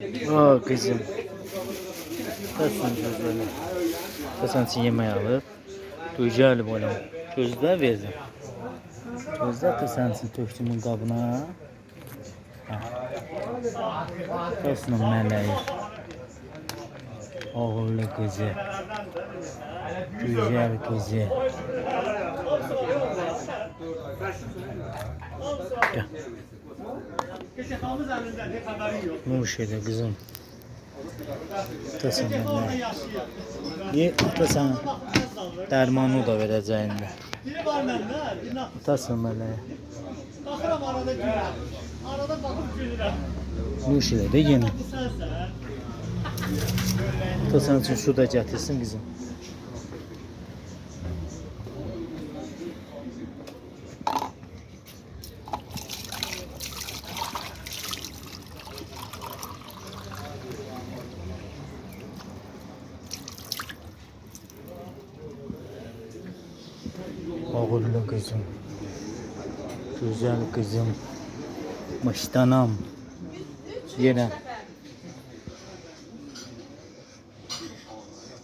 Aa kızım. Kaçsın gözlerine. Kaçsın için yemeği alıp. Güzel oğlum. Gözler verdim. Gözler kaçsın töktümün kabına. Kaçsın meleği. Oğullu kızı. Güzel kızı. Gel. Nuş elə qızım. Atasan mənə. Niye atasan? Dərmanı da verəcəyində. Atasan mənə. Baxıram arada gülürəm. Arada baxıb gülürəm. Nuş elə də yenə. Atasan üçün su da gətirsin qızım. Oğullu kızım, güzel kızım, mıştanam, yine.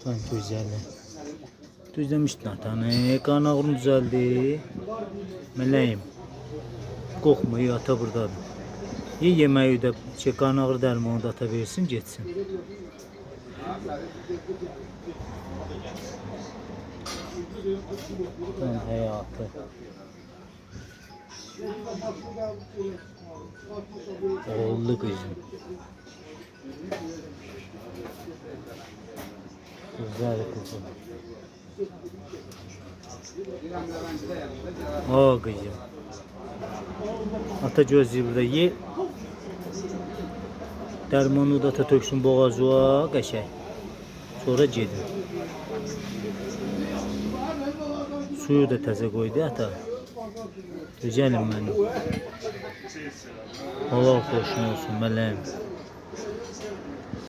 Tam güzeli. Düzlemiştin atanı, kan ağrım düzeldi. Meleğim, korkma, iyi ata buradadır. İyi yemeği de, kan ağrı dərmanı da ata versin, geçsin. Tam hayatı. Oğullu kızım. Güzel kızım. O kızım. Ata gözü burada ye. Dərmanı da ata töksün boğazıya qəşəng. Sonra gedin. Suyu da təzə qoydu ata. Güzelim mənim. Allah xoşun olsun mələyim.